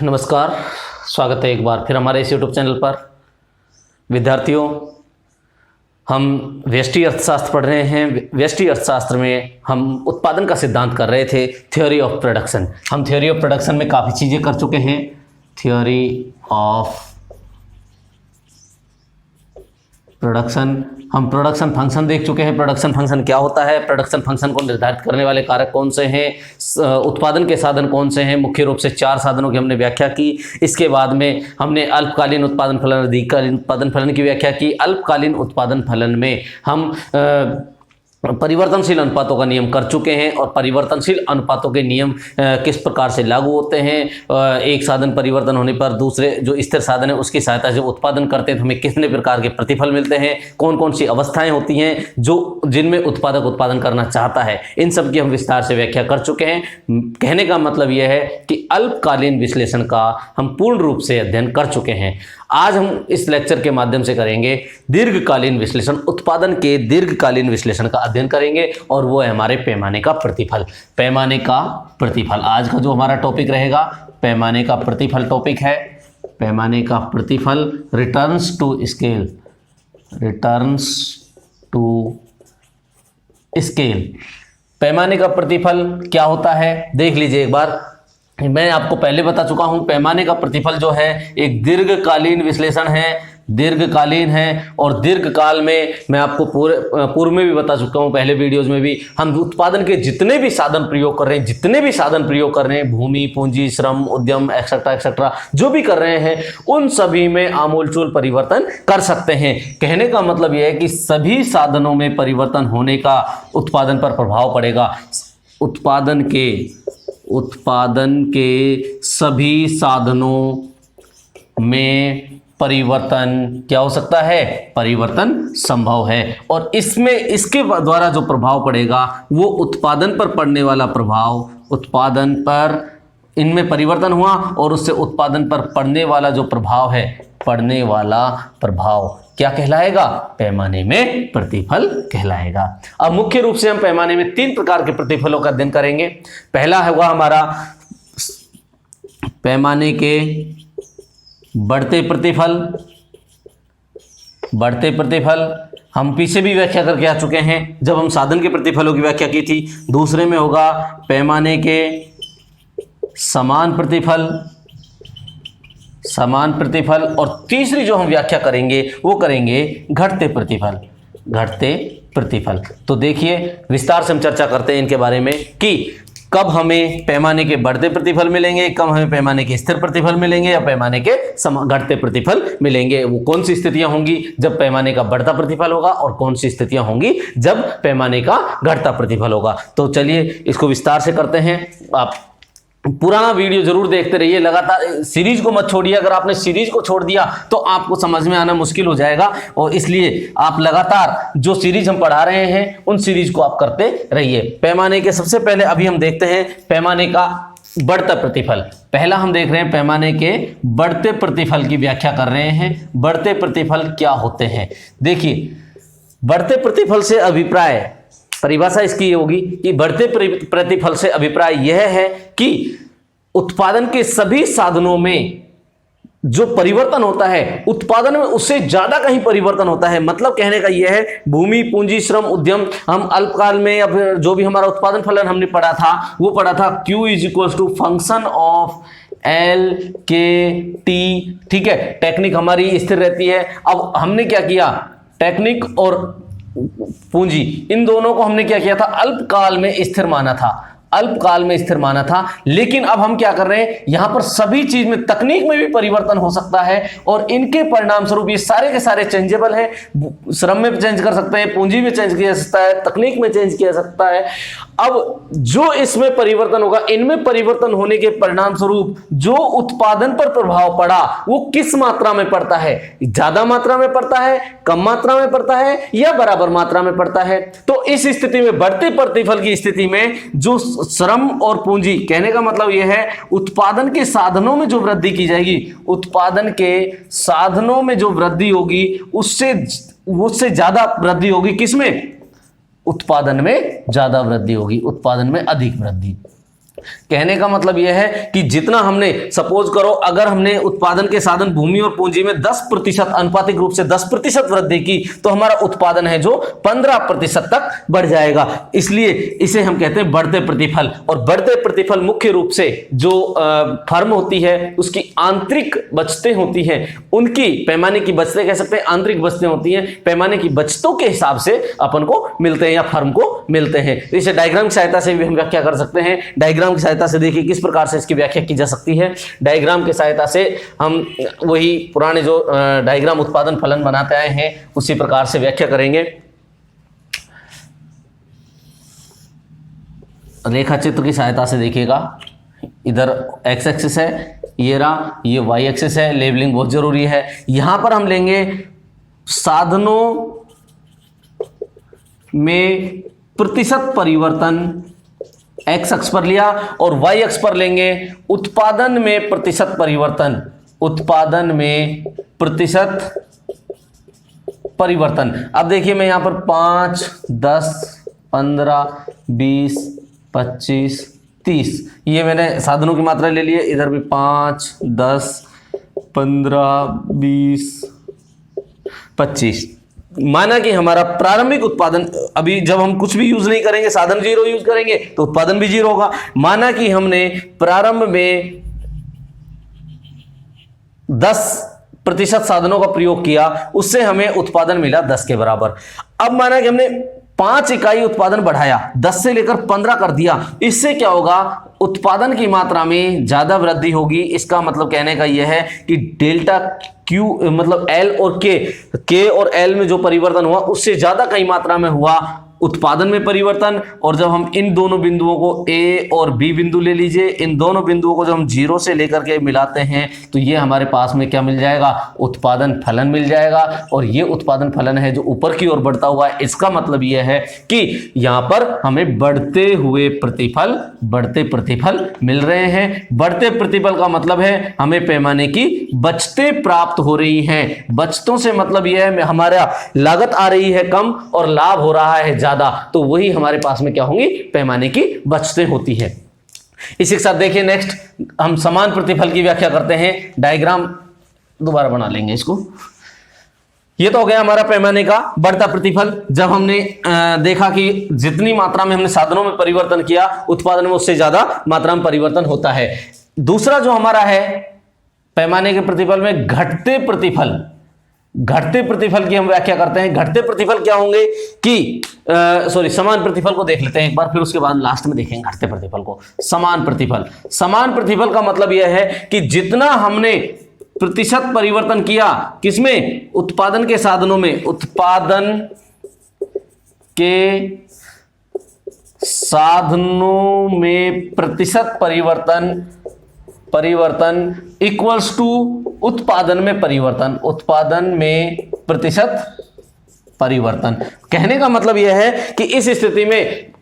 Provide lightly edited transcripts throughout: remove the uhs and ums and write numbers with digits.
नमस्कार, स्वागत है एक बार फिर हमारे इस यूट्यूब चैनल पर। विद्यार्थियों, हम व्यष्टि अर्थशास्त्र पढ़ रहे हैं। व्यष्टि अर्थशास्त्र में हम उत्पादन का सिद्धांत कर रहे थे, थ्योरी ऑफ प्रोडक्शन। हम थ्योरी ऑफ प्रोडक्शन में काफ़ी चीज़ें कर चुके हैं। थ्योरी ऑफ प्रोडक्शन, हम प्रोडक्शन फंक्शन देख चुके हैं। प्रोडक्शन फंक्शन क्या होता है, प्रोडक्शन फंक्शन को निर्धारित करने वाले कारक कौन से हैं, उत्पादन के साधन कौन से हैं। मुख्य रूप से 4 साधनों की हमने व्याख्या की। इसके बाद में हमने अल्पकालीन उत्पादन फलन, दीर्घकालीन उत्पादन फलन की व्याख्या की। अल्पकालीन उत्पादन फलन में हम परिवर्तनशील अनुपातों का नियम कर चुके हैं और परिवर्तनशील अनुपातों के नियम किस प्रकार से लागू होते हैं। एक साधन परिवर्तन होने पर दूसरे जो स्थिर साधन है उसकी सहायता से उत्पादन करते हैं तो हमें कितने प्रकार के प्रतिफल मिलते हैं, कौन कौन सी अवस्थाएं होती हैं जो जिनमें उत्पादक उत्पादन करना चाहता है, इन सब की हम विस्तार से व्याख्या कर चुके हैं। कहने का मतलब यह है कि अल्पकालीन विश्लेषण का हम पूर्ण रूप से अध्ययन कर चुके हैं। आज हम इस लेक्चर के माध्यम से करेंगे दीर्घकालीन विश्लेषण, उत्पादन के दीर्घकालीन विश्लेषण का अध्ययन करेंगे और वो है हमारे पैमाने का प्रतिफल। पैमाने का प्रतिफल आज का जो हमारा टॉपिक रहेगा, पैमाने का प्रतिफल टॉपिक है। पैमाने का प्रतिफल, returns to scale, returns to scale. पैमाने का प्रतिफल क्या होता है देख लीजिए एक बार। मैं आपको पहले बता चुका हूं, पैमाने का प्रतिफल जो है एक दीर्घकालीन विश्लेषण है, दीर्घकालीन है। और दीर्घकाल में मैं आपको पूर्व में भी बता चुका हूं, पहले वीडियोस में भी। हम उत्पादन के जितने भी साधन प्रयोग कर रहे हैं, जितने भी साधन प्रयोग कर रहे हैं, भूमि, पूंजी, श्रम, उद्यम एक्सेट्रा एक्सेट्रा जो भी कर रहे हैं, उन सभी में आमूलचूल परिवर्तन कर सकते हैं। कहने का मतलब यह है कि सभी साधनों में परिवर्तन होने का उत्पादन पर प्रभाव पड़ेगा। उत्पादन के सभी साधनों में परिवर्तन क्या हो सकता है, परिवर्तन संभव है। और इसके द्वारा जो प्रभाव पड़ेगा वो उत्पादन पर पड़ने वाला प्रभाव, उत्पादन पर इनमें परिवर्तन हुआ और उससे उत्पादन पर पड़ने वाला जो प्रभाव है, पड़ने वाला प्रभाव क्या कहलाएगा, पैमाने में प्रतिफल कहलाएगा। अब मुख्य रूप से हम पैमाने में 3 प्रकार के प्रतिफलों का अध्ययन करेंगे। पहला होगा हमारा पैमाने के बढ़ते प्रतिफल। बढ़ते प्रतिफल हम पीछे भी व्याख्या करके आ चुके हैं जब हम साधन के प्रतिफलों की व्याख्या की थी। दूसरे में होगा पैमाने के समान प्रतिफल, समान प्रतिफल। और तीसरी जो हम व्याख्या करेंगे वो करेंगे घटते प्रतिफल, घटते प्रतिफल। तो देखिए विस्तार से हम चर्चा करते हैं इनके बारे में कि कब हमें पैमाने के बढ़ते प्रतिफल मिलेंगे, कब हमें पैमाने के स्थिर प्रतिफल मिलेंगे या पैमाने के घटते प्रतिफल मिलेंगे। वो कौन सी स्थितियां होंगी जब पैमाने का बढ़ता प्रतिफल होगा और कौन सी स्थितियां होंगी जब पैमाने का घटता प्रतिफल होगा। तो चलिए इसको विस्तार से करते हैं। आप पुराना वीडियो जरूर देखते रहिए, लगातार सीरीज को मत छोड़िए। अगर आपने सीरीज को छोड़ दिया तो आपको समझ में आना मुश्किल हो जाएगा, और इसलिए आप लगातार जो सीरीज हम पढ़ा रहे हैं उन सीरीज को आप करते रहिए। पैमाने के सबसे पहले अभी हम देखते हैं पैमाने का बढ़ता प्रतिफल। पहला हम देख रहे हैं पैमाने के बढ़ते प्रतिफल की व्याख्या कर रहे हैं। बढ़ते प्रतिफल क्या होते हैं देखिए। बढ़ते प्रतिफल से अभिप्राय, परिभाषा इसकी ये होगी कि बढ़ते प्रतिफल से अभिप्राय यह है कि उत्पादन के सभी साधनों में जो परिवर्तन होता है, उत्पादन में उससे ज्यादा कहीं परिवर्तन होता है। मतलब कहने का यह है, भूमि, पूंजी, श्रम, उद्यम, हम अल्पकाल में या फिर जो भी हमारा उत्पादन फलन हमने पढ़ा था वो पढ़ा था Q = फंक्शन ऑफ LKT। ठीक है, टेक्निक हमारी स्थिर रहती है। अब हमने क्या किया, टेक्निक और पूंजी इन दोनों को हमने क्या किया था, अल्पकाल में स्थिर माना था, अल्पकाल में स्थिर माना था। लेकिन अब हम क्या कर रहे हैं, यहां पर सभी चीज में, तकनीक में भी परिवर्तन हो सकता है और इनके परिणाम स्वरूप ये सारे के सारे चेंजेबल हैं। श्रम में चेंज कर सकते हैं, पूंजी में चेंज किया जा सकता है, तकनीक में चेंज किया जा सकता है। अब जो इसमें परिवर्तन होगा, इनमें परिवर्तन होने के परिणाम स्वरूप जो उत्पादन पर प्रभाव पड़ा वो किस मात्रा में पड़ता है, ज्यादा मात्रा में पड़ता है, कम मात्रा में पड़ता है या बराबर मात्रा में पड़ता है। तो इस स्थिति में, बढ़ते प्रतिफल की स्थिति में, जो श्रम और पूंजी, कहने का मतलब यह है उत्पादन के साधनों में जो वृद्धि की जाएगी, उत्पादन के साधनों में जो वृद्धि होगी उससे ज्यादा वृद्धि होगी किसमें, उत्पादन में ज्यादा वृद्धि होगी, उत्पादन में अधिक वृद्धि। कहने का मतलब यह है कि जितना हमने, सपोज करो अगर हमने उत्पादन के साधन भूमि और पूंजी में 10% अनुपातिक रूप से 10% वृद्धि की, तो हमारा उत्पादन है जो 15% तक बढ़ जाएगा। इसलिए इसे हम कहते हैं बढ़ते प्रतिफल। और बढ़ते प्रतिफल मुख्य रूप से जो फर्म होती है उसकी आंतरिक बचतें होती हैं, उनकी पैमाने की बचतें कह सकते हैं, आंतरिक बचतें होती हैं, पैमाने की बचतों के हिसाब से अपन को मिलते हैं या फर्म को मिलते हैं। तो इसे डायग्राम की सहायता से भी हम व्याख्या कर सकते हैं। डायग्राम की सहायता से देखिए किस प्रकार से इसकी व्याख्या की जा सकती है। डायग्राम की सहायता से हम वही पुराने जो डायग्राम उत्पादन फलन बनाते आए हैं उसी प्रकार से व्याख्या करेंगे। रेखा चित्र की सहायता से देखिएगा, इधर एक्स एक्सिस है, ये रहा, ये वाई एक्सिस है। लेबलिंग बहुत जरूरी है। यहां पर हम लेंगे साधनों में प्रतिशत परिवर्तन, एक्स अक्ष पर लिया, और वाई अक्ष पर लेंगे उत्पादन में प्रतिशत परिवर्तन, उत्पादन में प्रतिशत परिवर्तन। अब देखिए मैं यहां पर 5, 10, 15, 20, 25, 30 ये मैंने साधनों की मात्रा ले ली है। इधर भी 5, 10, 15, 20, 25। माना कि हमारा प्रारंभिक उत्पादन, अभी जब हम कुछ भी यूज नहीं करेंगे, साधन 0 यूज करेंगे तो उत्पादन भी 0 होगा। माना कि हमने प्रारंभ में 10% साधनों का प्रयोग किया, उससे हमें उत्पादन मिला 10 के बराबर। अब माना कि हमने 5 इकाई उत्पादन बढ़ाया, 10 से लेकर 15 कर दिया, इससे क्या होगा, उत्पादन की मात्रा में ज्यादा वृद्धि होगी। इसका मतलब कहने का यह है कि डेल्टा क्यू मतलब एल और के और एल में जो परिवर्तन हुआ उससे ज्यादा कई मात्रा में हुआ उत्पादन में परिवर्तन। और जब हम इन दोनों बिंदुओं को ए और बी बिंदु ले लीजिए, इन दोनों बिंदुओं को जब हम 0 से लेकर के मिलाते हैं तो ये हमारे पास में क्या मिल जाएगा, उत्पादन फलन मिल जाएगा। और ये उत्पादन फलन है जो ऊपर की ओर बढ़ता हुआ है। इसका मतलब यह है कि यहां पर हमें बढ़ते प्रतिफल मिल रहे हैं। बढ़ते प्रतिफल का मतलब है हमें पैमाने की बचतें प्राप्त हो रही हैं। बचतों से मतलब यह है हमारा लागत आ रही है कम और लाभ हो रहा है ज्यादा, तो वही हमारे पास में क्या होंगी, पैमाने की बचतें होती है। इसी के साथ देखिए नेक्स्ट हम समान प्रतिफल की व्याख्या करते हैं। डायग्राम दोबारा बना लेंगे इसको। ये तो हो गया हमारा पैमाने का बढ़ता प्रतिफल। जब हमने देखा कि जितनी मात्रा में हमने साधनों में परिवर्तन किया, उत्पादन में उससे ज्यादा मात्रा में परिवर्तन होता है। दूसरा जो हमारा है पैमाने के प्रतिफल में घटते प्रतिफल, घटते प्रतिफल की हम व्याख्या करते हैं। घटते प्रतिफल क्या होंगे कि समान प्रतिफल को देख लेते हैं एक बार, फिर उसके बाद लास्ट में देखेंगे घटते प्रतिफल को। समान प्रतिफल का मतलब यह है कि जितना हमने प्रतिशत परिवर्तन किया, किसमें, उत्पादन के साधनों में, उत्पादन के साधनों में प्रतिशत परिवर्तन इक्वल्स टू उत्पादन में परिवर्तन, उत्पादन में प्रतिशत परिवर्तन। कहने का मतलब यह है कि इस स्थिति में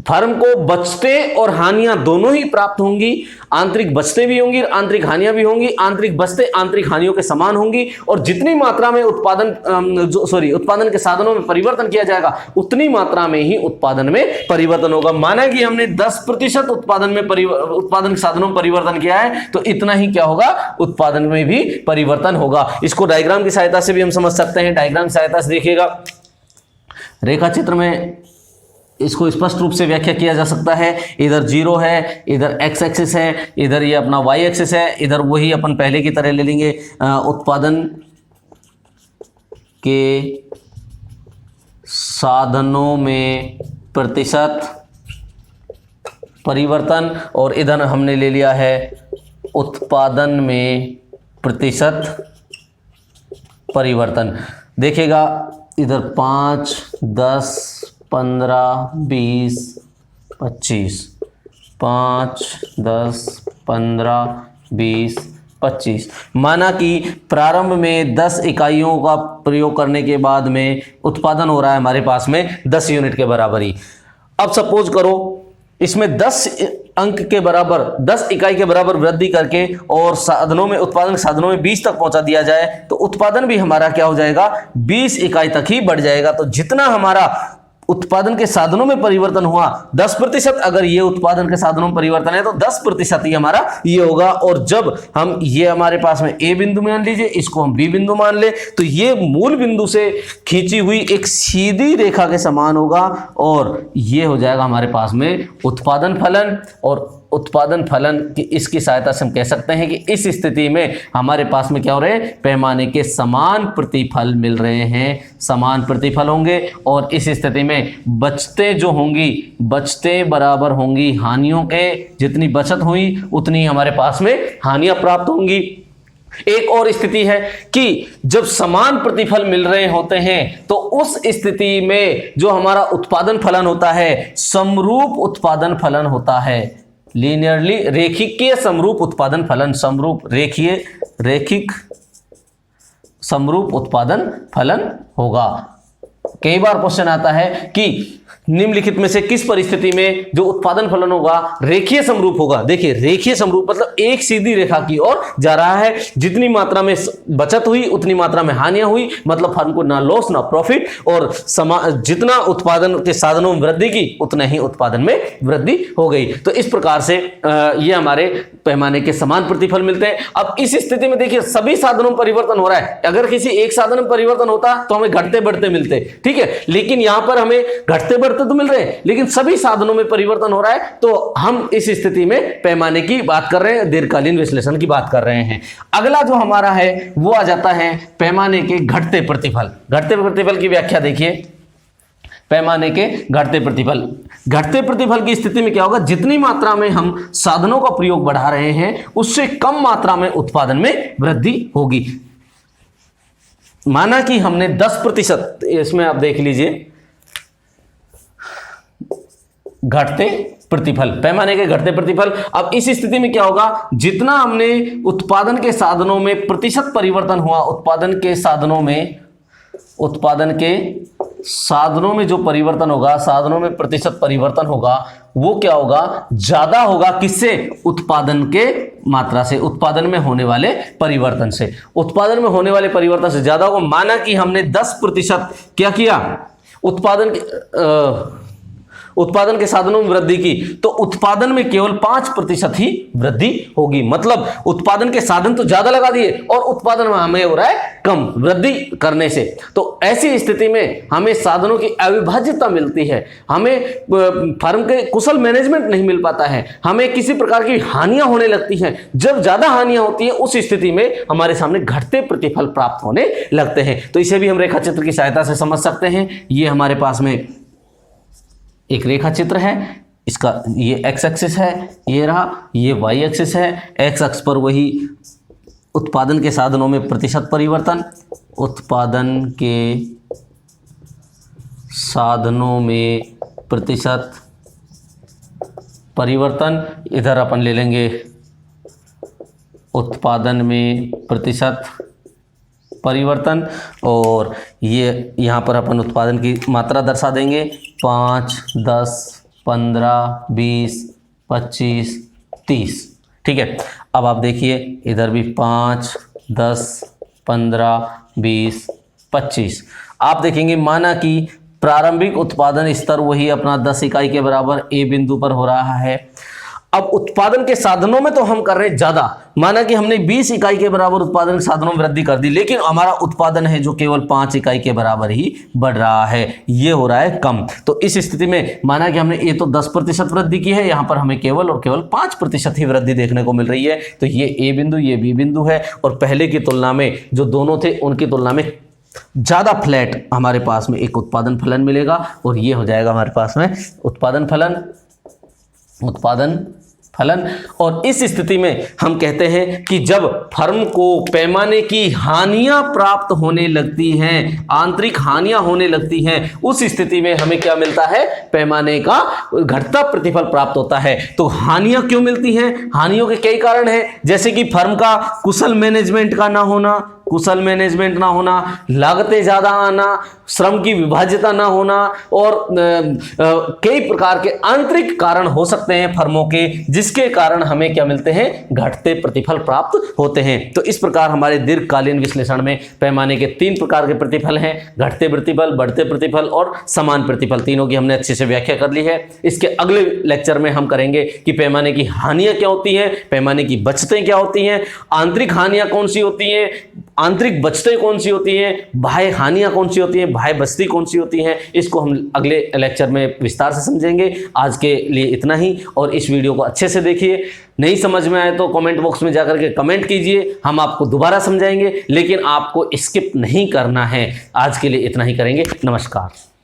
फर्म को बचतें और हानियां दोनों ही प्राप्त होंगी। आंतरिक बचतें भी होंगी, आंतरिक हानियां भी होंगी। आंतरिक बचतें आंतरिक हानियों के समान होंगी। और जितनी मात्रा में उत्पादन के साधनों में परिवर्तन किया जाएगा, उतनी मात्रा में ही उत्पादन में परिवर्तन होगा। माना कि हमने 10% उत्पादन के साधनों में परिवर्तन किया है, तो इतना ही क्या होगा, उत्पादन में भी परिवर्तन होगा। इसको डायग्राम की सहायता से भी हम समझ सकते हैं। डायग्राम की सहायता से देखिएगा, रेखा चित्र में इसको स्पष्ट रूप से व्याख्या किया जा सकता है। इधर 0 है, इधर एक्स एक्सिस है, इधर ये अपना वाई एक्सिस है, इधर वही अपन पहले की तरह ले लेंगे उत्पादन के साधनों में प्रतिशत परिवर्तन, और इधर हमने ले लिया है उत्पादन में प्रतिशत परिवर्तन। देखिएगा इधर 5, 10, 15, 20, 25, 5, 10, 15, 20, 25। माना कि प्रारंभ में 10 इकाइयों का प्रयोग करने के बाद में उत्पादन हो रहा है हमारे पास में 10 यूनिट के बराबर ही। अब सपोज करो इसमें 10 अंक के बराबर, 10 इकाई के बराबर वृद्धि करके और साधनों में, उत्पादन साधनों में 20 तक पहुंचा दिया जाए, तो उत्पादन भी हमारा क्या हो जाएगा, 20 इकाई तक ही बढ़ जाएगा। तो जितना हमारा उत्पादन के साधनों में परिवर्तन हुआ 10%, अगर ये उत्पादन के साधनों में परिवर्तन है तो 10% ही हमारा ये होगा। और जब हम ये हमारे पास में ए बिंदु मान लीजिए, इसको हम बी बिंदु मान ले, तो ये मूल बिंदु से खींची हुई एक सीधी रेखा के समान होगा और ये हो जाएगा हमारे पास में उत्पादन फलन। और उत्पादन फलन की इसकी सहायता से हम कह सकते हैं कि इस स्थिति में हमारे पास में क्या हो रहे हैं, पैमाने के समान प्रतिफल मिल रहे हैं, समान प्रतिफल होंगे। और इस स्थिति में बचतें जो होंगी, बचतें बराबर होंगी हानियों के, जितनी बचत हुई उतनी हमारे पास में हानियां प्राप्त होंगी। एक और स्थिति है कि जब समान प्रतिफल मिल रहे होते हैं तो उस स्थिति में जो हमारा उत्पादन फलन होता है, समरूप उत्पादन फलन होता है, लीनियरली रेखीय समरूप उत्पादन फलन, समरूप रेखिक समरूप उत्पादन फलन होगा। कई बार क्वेश्चन आता है कि निम्नलिखित में से किस परिस्थिति में जो उत्पादन फलन होगा रेखीय समरूप होगा। देखिए रेखीय समरूप मतलब एक सीधी रेखा की ओर जा रहा है, जितनी मात्रा में बचत हुई उतनी मात्रा में हानियां हुई, मतलब फर्म को ना लॉस ना प्रॉफिट, और जितना उत्पादन के साधनों में वृद्धि की उतना ही उत्पादन में वृद्धि हो गई। तो इस प्रकार से ये हमारे पैमाने के समान प्रतिफल मिलते हैं। अब इस स्थिति में देखिए सभी साधनों में परिवर्तन हो रहा है। अगर किसी एक साधन में परिवर्तन होता तो हमें घटते बढ़ते मिलते, ठीक है, लेकिन यहां पर हमें घटते बढ़ते तो मिल रहे हैं, लेकिन सभी साधनों में परिवर्तन हो रहा है, तो हम इस स्थिति में पैमाने की बात कर रहे हैं, दीर्घकालीन विश्लेषण की बात कर रहे हैं। अगला जो हमारा है वो आ जाता है पैमाने के घटते प्रतिफल। घटते प्रतिफल की व्याख्या देखिए, पैमाने के घटते प्रतिफल। घटते प्रतिफल की स्थिति में क्या होगा, जितनी मात्रा में हम साधनों का प्रयोग बढ़ा रहे हैं उससे कम मात्रा में उत्पादन में वृद्धि होगी। माना कि हमने 10%, इसमें आप देख लीजिए घटते प्रतिफल, पैमाने के घटते प्रतिफल। अब इस स्थिति में क्या होगा, जितना हमने उत्पादन के साधनों में प्रतिशत परिवर्तन हुआ, उत्पादन के साधनों में जो परिवर्तन होगा, साधनों में प्रतिशत परिवर्तन होगा, वो क्या होगा, ज्यादा होगा किससे, उत्पादन के मात्रा से, उत्पादन में होने वाले परिवर्तन से, उत्पादन में होने वाले परिवर्तन से ज्यादा होगा। माना कि हमने 10% क्या किया, उत्पादन के साधनों में वृद्धि की, तो उत्पादन में केवल 5% ही वृद्धि होगी। मतलब उत्पादन के साधन तो ज्यादा लगा दिए और उत्पादन में हमें हो रहा है कम वृद्धि करने से। तो ऐसी स्थिति में हमें साधनों की अविभाज्यता मिलती है, हमें फर्म के कुशल मैनेजमेंट नहीं मिल पाता है, हमें किसी प्रकार की हानियां होने लगती हैं। जब ज्यादा हानियां होती हैं उस स्थिति में हमारे सामने घटते प्रतिफल प्राप्त होने लगते हैं। तो इसे भी हम रेखा चित्र की सहायता से समझ सकते हैं। ये हमारे पास में एक रेखा चित्र है, इसका ये एक्स एक्सिस है, ये रहा, ये वाई एक्सिस है। एक्स अक्ष पर वही उत्पादन के साधनों में प्रतिशत परिवर्तन, उत्पादन के साधनों में प्रतिशत परिवर्तन, इधर अपन ले लेंगे उत्पादन में प्रतिशत परिवर्तन, और ये यहाँ पर अपन उत्पादन की मात्रा दर्शा देंगे 5, 10, 15, 20, 25, 30। ठीक है, अब आप देखिए इधर भी 5, 10, 15, 20, 25। आप देखेंगे माना कि प्रारंभिक उत्पादन स्तर वही अपना 10 इकाई के बराबर ए बिंदु पर हो रहा है। अब उत्पादन के साधनों में तो हम कर रहे हैं ज्यादा, माना कि हमने 20 इकाई के बराबर उत्पादन के साधनों में वृद्धि कर दी, लेकिन हमारा उत्पादन है जो केवल 5 इकाई के बराबर ही बढ़ रहा है, ये हो रहा है कम। तो इस स्थिति में माना कि हमने ये तो 10% वृद्धि की है, यहाँ पर हमें केवल और केवल 5% ही वृद्धि देखने को मिल रही है। तो ये ए बिंदु, ये बी बिंदु है, और पहले की तुलना में जो दोनों थे उनकी तुलना में ज्यादा फ्लैट हमारे पास में एक उत्पादन फलन मिलेगा, और ये हो जाएगा हमारे पास में उत्पादन फलन। और इस स्थिति में हम कहते हैं कि जब फर्म को पैमाने की हानियां प्राप्त होने लगती हैं, आंतरिक हानियां होने लगती हैं, उस स्थिति में हमें क्या मिलता है, पैमाने का घटता प्रतिफल प्राप्त होता है। तो हानियां क्यों मिलती हैं, हानियों के कई कारण हैं, जैसे कि फर्म का कुशल मैनेजमेंट का ना होना, कुशल मैनेजमेंट ना होना, लागतें ज़्यादा आना, श्रम की विभाज्यता ना होना और कई प्रकार के आंतरिक कारण हो सकते हैं फर्मों के, जिसके कारण हमें क्या मिलते हैं, घटते प्रतिफल प्राप्त होते हैं। तो इस प्रकार हमारे दीर्घकालीन विश्लेषण में पैमाने के 3 प्रकार के प्रतिफल हैं, घटते प्रतिफल, बढ़ते प्रतिफल और समान प्रतिफल। तीनों की हमने अच्छे से व्याख्या कर ली है। इसके अगले लेक्चर में हम करेंगे कि पैमाने की हानियां क्या होती हैं, पैमाने की बचतें क्या होती हैं, आंतरिक हानियां कौन सी होती हैं, आंतरिक बचतें कौन सी होती हैं, बाह्य हानियां कौन सी होती हैं, बाह्य बचती कौन सी होती हैं। इसको हम अगले लेक्चर में विस्तार से समझेंगे। आज के लिए इतना ही, और इस वीडियो को अच्छे से देखिए। नहीं समझ में आए तो कमेंट बॉक्स में जाकर के कमेंट कीजिए, हम आपको दोबारा समझाएंगे, लेकिन आपको स्किप नहीं करना है। आज के लिए इतना ही करेंगे। नमस्कार।